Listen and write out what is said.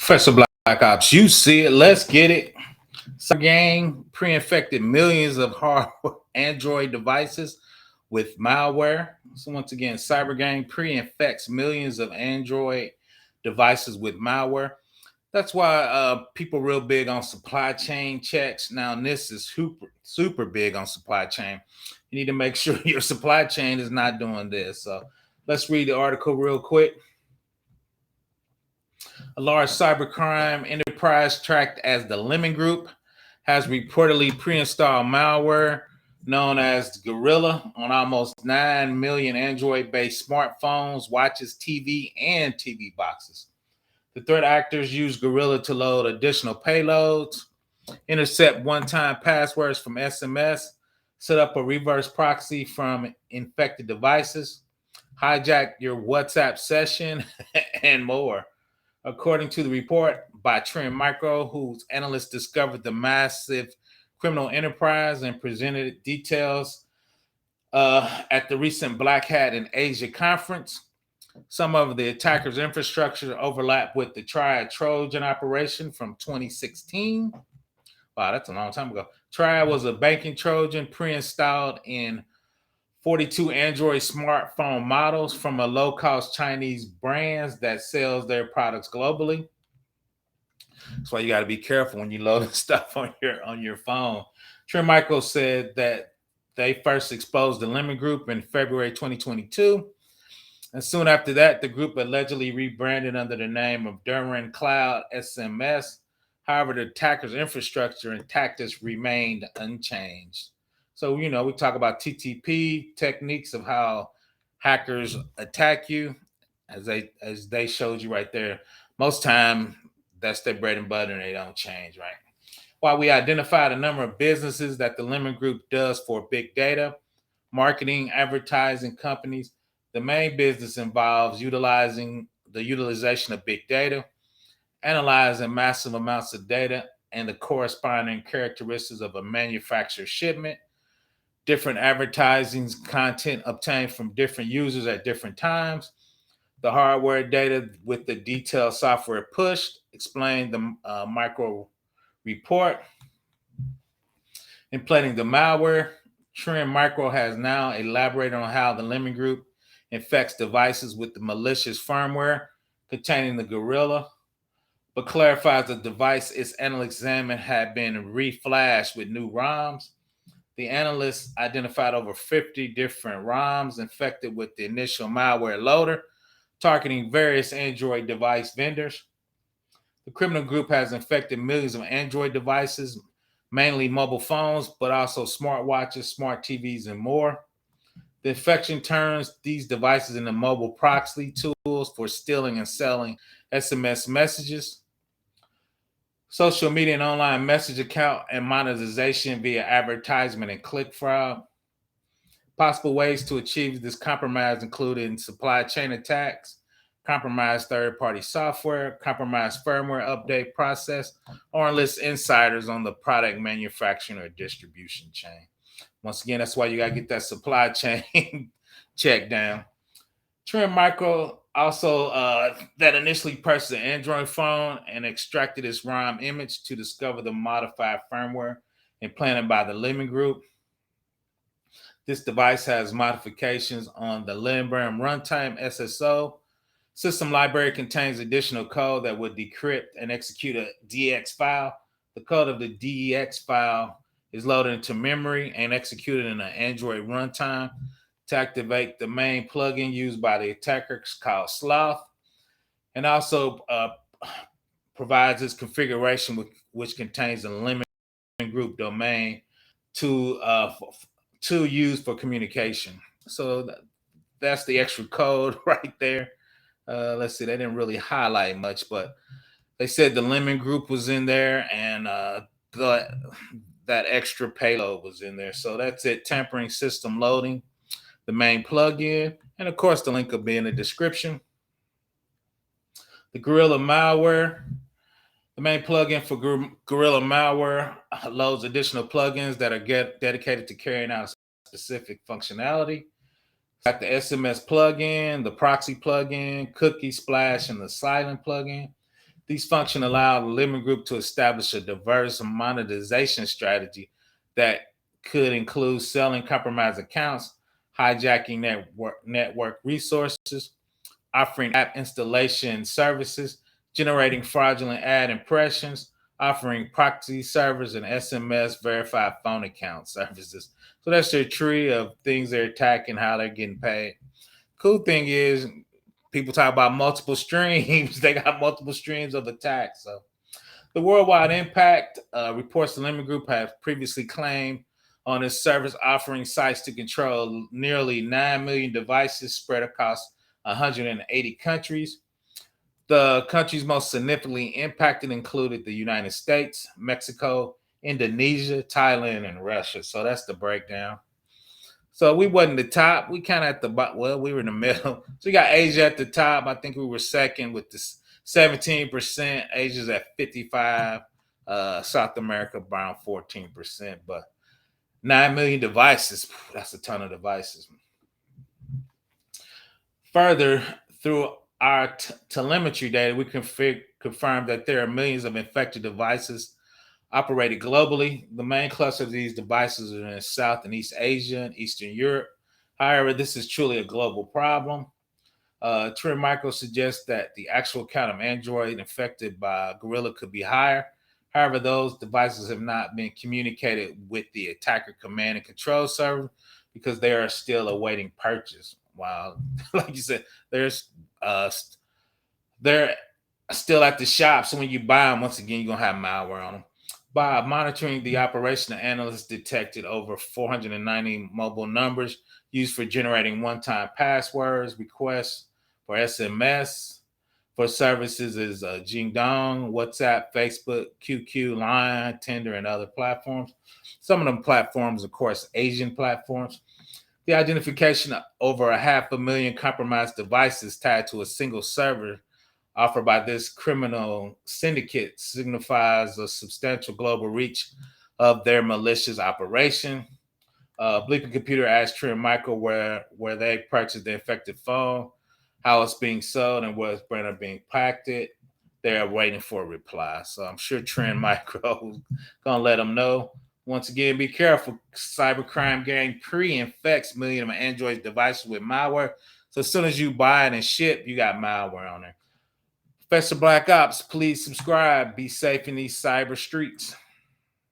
Professor Black Ops, you see it. Let's get it. Cybergang pre-infected millions of hardware Android devices with malware. So once again, Cybergang pre-infects millions of Android devices with malware. That's why people real big on supply chain checks. Now, this is super big on supply chain. You need to make sure your supply chain is not doing this. So let's read the article real quick. A large cybercrime enterprise tracked as the Lemon Group has reportedly pre-installed malware known as Guerilla on almost 9 million Android-based smartphones, watches, TV, and TV boxes. The threat actors use Guerilla to load additional payloads, intercept one-time passwords from SMS, set up a reverse proxy from infected devices, hijack your WhatsApp session, and more. According to the report by Trend Micro, whose analysts discovered the massive criminal enterprise and presented details at the recent Black Hat in Asia conference, some of the attackers' infrastructure overlap with the Triad Trojan operation from 2016. Wow, that's a long time ago. Triad was a banking Trojan pre-installed in 42 Android smartphone models from a low-cost Chinese brands that sells their products globally. That's why you got to be careful when you load stuff on your phone. Trend Micro said that they first exposed the Lemon Group in February 2022. And soon after that, the group allegedly rebranded under the name of Durin Cloud SMS. However, the attackers' infrastructure and tactics remained unchanged. So, we talk about TTP techniques of how hackers attack you, as they showed you right there. Most time, that's their bread and butter, and they don't change, right? While we identified a number of businesses that the Lemon Group does for big data, marketing, advertising companies, the main business involves utilization of big data, analyzing massive amounts of data and the corresponding characteristics of a manufacturer's shipment, different advertising content obtained from different users at different times, the hardware data with the detailed software pushed, explained the micro report. Implementing the malware, Trend Micro has now elaborated on how the Lemon Group infects devices with the malicious firmware containing the Guerilla, but clarifies the device its analysts examined had been reflashed with new ROMs. The analysts identified over 50 different ROMs infected with the initial malware loader, targeting various Android device vendors. The criminal group has infected millions of Android devices, mainly mobile phones, but also smartwatches, smart TVs, and more. The infection turns these devices into mobile proxy tools for stealing and selling SMS messages, social media and online message account, and monetization via advertisement and click fraud. Possible ways to achieve this compromise include supply chain attacks, compromised third-party software, compromised firmware update process, or enlist insiders on the product manufacturing or distribution chain. Once again, that's why you got to get that supply chain checked down. Trend Micro also that initially purchased an Android phone and extracted its ROM image to discover the modified firmware implanted by the Lemon Group. This device has modifications on the Librem runtime SSO. System library contains additional code that would decrypt and execute a DX file. The code of the DEX file is loaded into memory and executed in an Android runtime to activate the main plugin used by the attackers called Sloth, and also provides this configuration which contains a Lemon Group domain to use for communication. So that's the extra code right there. Let's see, they didn't really highlight much, but they said the Lemon Group was in there and that extra payload was in there. So that's it. Tampering system loading, the main plugin, and of course the link will be in the description. The Guerilla malware. The main plugin for Guerilla malware loads additional plugins that are dedicated to carrying out specific functionality. Got the SMS plugin, the proxy plugin, cookie splash, and the silent plugin. These functions allow the Lemon Group to establish a diverse monetization strategy that could include selling compromised accounts, hijacking network resources, offering app installation services, generating fraudulent ad impressions, offering proxy servers and SMS verified phone account services. So that's their tree of things they're attacking, how they're getting paid. Cool thing is, people talk about multiple streams. They got multiple streams of attacks. So the worldwide impact reports the Lemon Group have previously claimed on its service offering sites to control nearly 9 million devices spread across 180 countries. The countries most significantly impacted included the United States, Mexico, Indonesia, Thailand, and Russia. So that's the breakdown. So we wasn't the top. We kind of at the bottom. Well, we were in the middle. So we got Asia at the top. I think we were second with this 17%. Asia's at 55. South America around 14%. But 9 million devices. That's a ton of devices. Further, through our telemetry data, we confirm that there are millions of infected devices operated globally. The main cluster of these devices are in South and East Asia and Eastern Europe. However, this is truly a global problem. Trend Micro suggests that the actual count of Android infected by Guerilla could be higher. However, those devices have not been communicated with the attacker command and control server because they are still awaiting purchase. While, like you said, they're still at the shop. So when you buy them, once again, you're gonna have malware on them. By monitoring the operation, the analysts detected over 490 mobile numbers used for generating one-time passwords, requests for SMS, for services is Jingdong, WhatsApp, Facebook, QQ, Line, Tinder, and other platforms. Some of them platforms, of course, Asian platforms. The identification of over 500,000 compromised devices tied to a single server offered by this criminal syndicate signifies a substantial global reach of their malicious operation. Bleeping Computer asked Trend Micro where they purchased the infected phone, how it's being sold, and where it's being packed. They're waiting for a reply. So I'm sure Trend Micro is going to let them know. Once again, be careful. Cybercrime gang pre-infects millions of Android devices with malware. So as soon as you buy it and ship, you got malware on there. Professor Black Ops, please subscribe. Be safe in these cyber streets.